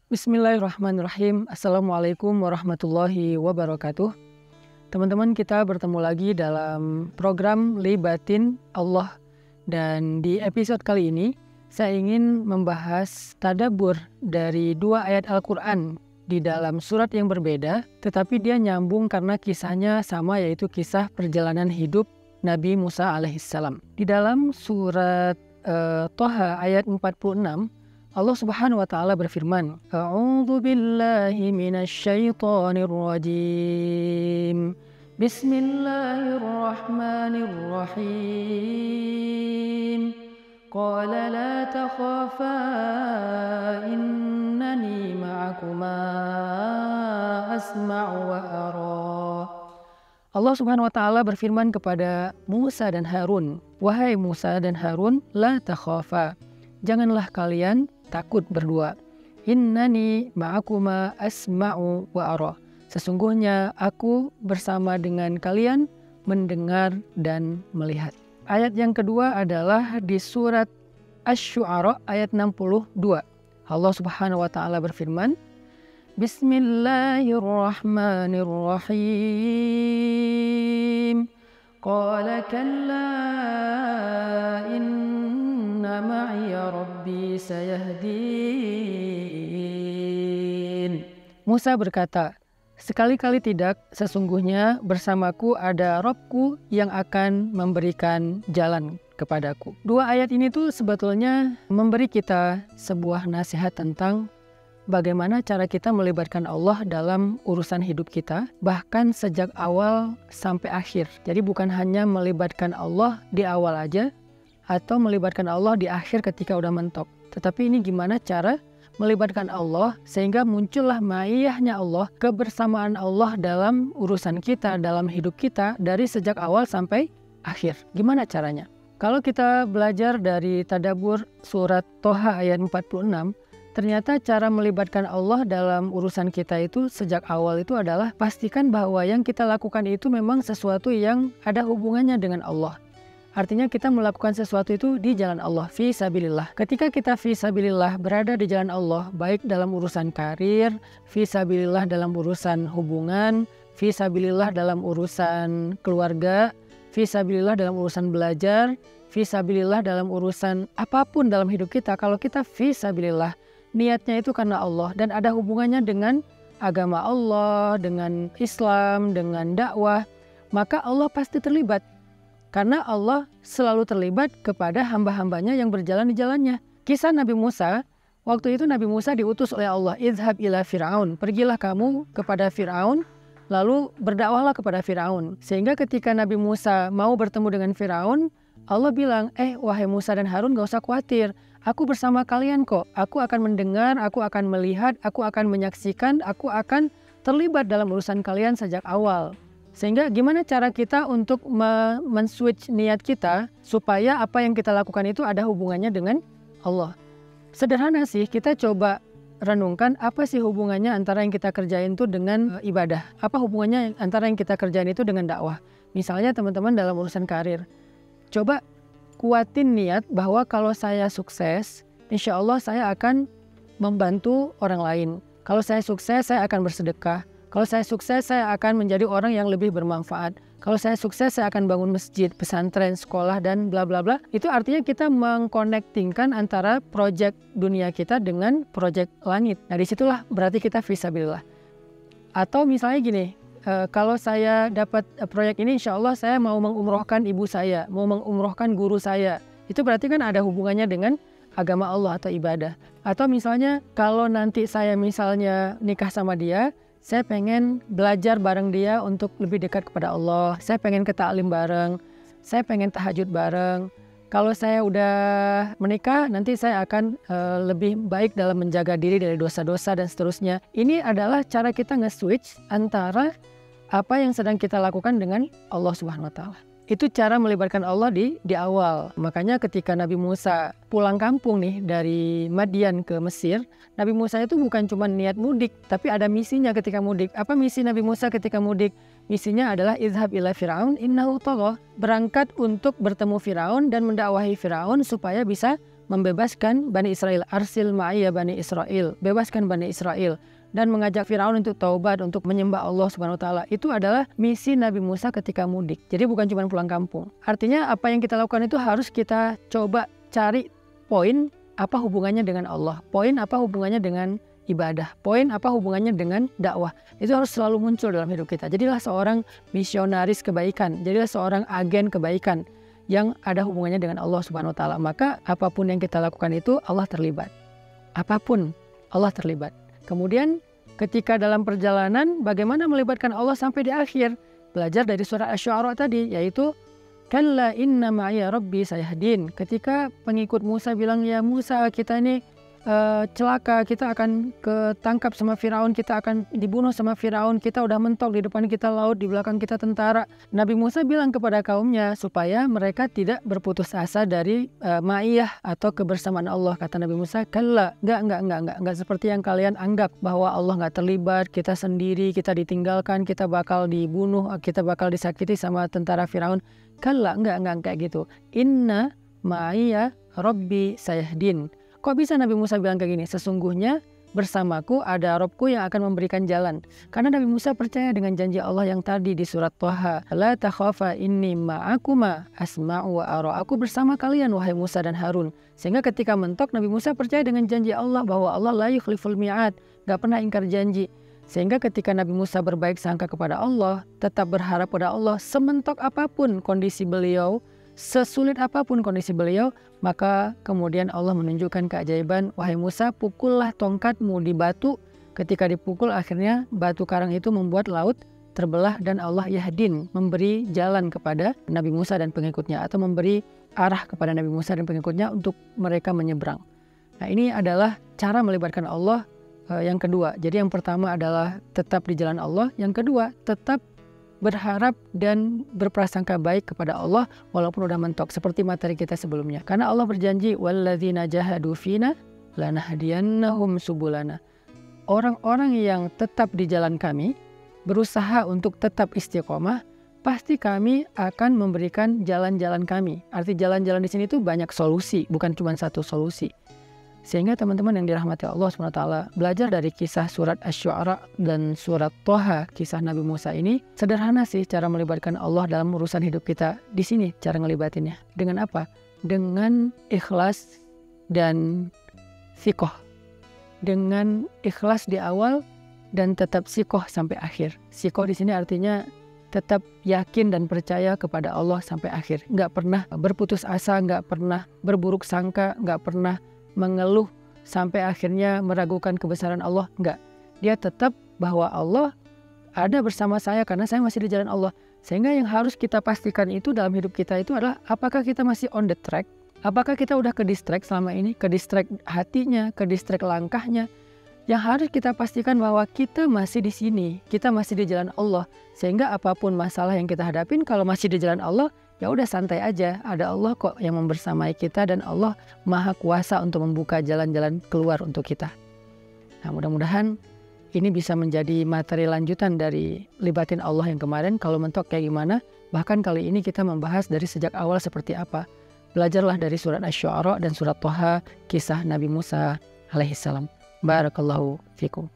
Bismillahirrahmanirrahim. Assalamualaikum warahmatullahi wabarakatuh. Teman-teman, kita bertemu lagi dalam program Libatin Allah. Dan di episode kali ini, saya ingin membahas tadabbur dari dua ayat Al-Quran di dalam surat yang berbeda, tetapi dia nyambung karena kisahnya sama, yaitu kisah perjalanan hidup Nabi Musa alaihissalam. Di dalam surat Toha ayat 46, Allah Subhanahu wa taala berfirman, A'udzu billahi minasyaitonir rajim. Bismillahirrahmanirrahim. Qala la takhafa innani ma'akuma asma'u wa ara. Allah Subhanahu wa taala berfirman kepada Musa dan Harun, "Wahai Musa dan Harun, la takhafa. Janganlah kalian takut berdua. Innani ma'akuma asma'u wa ara. Sesungguhnya aku bersama dengan kalian mendengar dan melihat." Ayat yang kedua adalah di surat Asy-Syu'ara ayat 62. Allah Subhanahu wa taala berfirman, Bismillahirrahmanirrahim. Qala kalla inna ma'iya rabbi sayahdin. Musa berkata, sekali-kali tidak, sesungguhnya bersamaku ada Robku yang akan memberikan jalan kepadaku. Dua ayat ini tuh sebetulnya memberi kita sebuah nasihat tentang bagaimana cara kita melibatkan Allah dalam urusan hidup kita, bahkan sejak awal sampai akhir. Jadi bukan hanya melibatkan Allah di awal aja, atau melibatkan Allah di akhir ketika udah mentok. Tetapi ini gimana cara melibatkan Allah sehingga muncullah ma'iyahnya Allah, kebersamaan Allah dalam urusan kita, dalam hidup kita dari sejak awal sampai akhir. Gimana caranya? Kalau kita belajar dari tadabbur surat Toha ayat 46, ternyata cara melibatkan Allah dalam urusan kita itu sejak awal itu adalah pastikan bahwa yang kita lakukan itu memang sesuatu yang ada hubungannya dengan Allah. Artinya kita melakukan sesuatu itu di jalan Allah, fi sabilillah. Ketika kita fi sabilillah berada di jalan Allah, baik dalam urusan karir, fi sabilillah dalam urusan hubungan, fi sabilillah dalam urusan keluarga, fi sabilillah dalam urusan belajar, fi sabilillah dalam urusan apapun dalam hidup kita, kalau kita fi sabilillah, niatnya itu karena Allah dan ada hubungannya dengan agama Allah, dengan Islam, dengan dakwah, maka Allah pasti terlibat. Karena Allah selalu terlibat kepada hamba-hambanya yang berjalan di jalannya. Kisah Nabi Musa, waktu itu Nabi Musa diutus oleh Allah, Idhab ila Fir'aun, pergilah kamu kepada Fir'aun, lalu berdakwahlah kepada Fir'aun. Sehingga ketika Nabi Musa mau bertemu dengan Fir'aun, Allah bilang, wahai Musa dan Harun, gak usah khawatir, aku bersama kalian kok. Aku akan mendengar, aku akan melihat, aku akan menyaksikan, aku akan terlibat dalam urusan kalian sejak awal. Sehingga gimana cara kita untuk men-switch niat kita supaya apa yang kita lakukan itu ada hubungannya dengan Allah. Sederhana sih, kita coba renungkan apa sih hubungannya antara yang kita kerjain itu dengan ibadah. Apa hubungannya antara yang kita kerjain itu dengan dakwah. Misalnya teman-teman dalam urusan karir. Coba kuatin niat bahwa kalau saya sukses, insya Allah saya akan membantu orang lain. Kalau saya sukses, saya akan bersedekah. Kalau saya sukses, saya akan menjadi orang yang lebih bermanfaat. Kalau saya sukses, saya akan bangun masjid, pesantren, sekolah, dan bla bla bla. Itu artinya kita mengkonektingkan antara proyek dunia kita dengan proyek langit. Nah disitulah berarti kita fisabilillah. Atau misalnya gini, kalau saya dapat proyek ini, insya Allah saya mau mengumrohkan ibu saya, mau mengumrohkan guru saya. Itu berarti kan ada hubungannya dengan agama Allah atau ibadah. Atau misalnya kalau nanti saya misalnya nikah sama dia, saya pengen belajar bareng dia untuk lebih dekat kepada Allah. Saya pengen ke ta'lim bareng. Saya pengen tahajud bareng. Kalau saya udah menikah, nanti saya akan lebih baik dalam menjaga diri dari dosa-dosa dan seterusnya. Ini adalah cara kita nge-switch antara apa yang sedang kita lakukan dengan Allah Subhanahu wa taala. Itu cara melibatkan Allah di awal. Makanya ketika Nabi Musa pulang kampung nih dari Madian ke Mesir, Nabi Musa itu bukan cuma niat mudik, tapi ada misinya ketika mudik. Apa misi Nabi Musa ketika mudik? Misinya adalah idhab ila Fir'aun innahu tagha, berangkat untuk bertemu Firaun dan mendakwahi Firaun supaya bisa membebaskan Bani Israel, arsil ma'iyya Bani Israel, bebaskan Bani Israel, dan mengajak Firaun untuk taubat, untuk menyembah Allah Subhanahu wa taala. Itu adalah misi Nabi Musa ketika mudik. Jadi bukan cuma pulang kampung. Artinya apa yang kita lakukan itu harus kita coba cari poin apa hubungannya dengan Allah, poin apa hubungannya dengan ibadah, poin apa hubungannya dengan dakwah. Itu harus selalu muncul dalam hidup kita. Jadilah seorang misionaris kebaikan, jadilah seorang agen kebaikan yang ada hubungannya dengan Allah Subhanahu wa taala. Maka apapun yang kita lakukan itu Allah terlibat. Apapun Allah terlibat. Kemudian ketika dalam perjalanan bagaimana melibatkan Allah sampai di akhir? Belajar dari surah Asy-Syu'ara tadi, yaitu kalla inna ma'iya rabbi sayahdin. Ketika pengikut Musa bilang, ya Musa, kita ini celaka, kita akan ketangkap sama Firaun, kita akan dibunuh sama Firaun, kita udah mentok, di depan kita laut, di belakang kita tentara. Nabi Musa bilang kepada kaumnya supaya mereka tidak berputus asa dari ma'iyah atau kebersamaan Allah. Kata Nabi Musa, kalla, enggak seperti yang kalian anggap bahwa Allah enggak terlibat, kita sendiri, kita ditinggalkan, kita bakal dibunuh, kita bakal disakiti sama tentara Firaun. Kalla, enggak kayak gitu. Inna ma'iya rabbi sayahdin. Kok bisa Nabi Musa bilang kayak gini? Sesungguhnya bersamaku ada Robku yang akan memberikan jalan. Karena Nabi Musa percaya dengan janji Allah yang tadi di surat Thaha. La takhafa inni ma'akuma asma'u wa ara. Aku bersama kalian wahai Musa dan Harun. Sehingga ketika mentok Nabi Musa percaya dengan janji Allah bahwa Allah la yukhliful mi'ad. Gak pernah ingkar janji. Sehingga ketika Nabi Musa berbaik sangka kepada Allah, tetap berharap pada Allah, sementok apapun kondisi beliau, sesulit apapun kondisi beliau, maka kemudian Allah menunjukkan keajaiban, wahai Musa, pukullah tongkatmu di batu. Ketika dipukul akhirnya batu karang itu membuat laut terbelah dan Allah yahdin, memberi jalan kepada Nabi Musa dan pengikutnya, atau memberi arah kepada Nabi Musa dan pengikutnya untuk mereka menyeberang. Nah, ini adalah cara melibatkan Allah yang kedua. Jadi yang pertama adalah tetap di jalan Allah, yang kedua tetap berharap dan berprasangka baik kepada Allah walaupun udah mentok, seperti materi kita sebelumnya. Karena Allah berjanji, walladzina jahadu fina lanahdiyannahum subulana. Orang-orang yang tetap di jalan kami, berusaha untuk tetap istiqomah, pasti kami akan memberikan jalan-jalan kami. Arti jalan-jalan di sini itu banyak solusi, bukan cuma satu solusi. Sehingga teman-teman yang dirahmati Allah SWT, belajar dari kisah surat Asy-Syu'ara dan surat Thaha, kisah Nabi Musa ini, sederhana sih cara melibatkan Allah dalam urusan hidup kita. Di sini cara ngelibatinnya. Dengan apa? Dengan ikhlas dan sikoh. Dengan ikhlas di awal dan tetap sikoh sampai akhir. Sikoh di sini artinya tetap yakin dan percaya kepada Allah sampai akhir. Nggak pernah berputus asa, nggak pernah berburuk sangka, nggak pernah mengeluh sampai akhirnya meragukan kebesaran Allah. Enggak. Dia tetap bahwa Allah ada bersama saya karena saya masih di jalan Allah. Sehingga yang harus kita pastikan itu dalam hidup kita itu adalah apakah kita masih on the track? Apakah kita udah ke distract selama ini? Ke distract hatinya, ke distract langkahnya. Yang harus kita pastikan bahwa kita masih di sini, kita masih di jalan Allah. Sehingga apapun masalah yang kita hadapin, kalau masih di jalan Allah, ya udah santai aja. Ada Allah kok yang membersamai kita dan Allah Maha Kuasa untuk membuka jalan-jalan keluar untuk kita. Nah, mudah-mudahan ini bisa menjadi materi lanjutan dari libatin Allah yang kemarin. Kalau mentok kayak gimana? Bahkan kali ini kita membahas dari sejak awal seperti apa. Belajarlah dari surat Asy-Syu'ara dan surat Thaha, kisah Nabi Musa alaihissalam. Barakallahu fikum.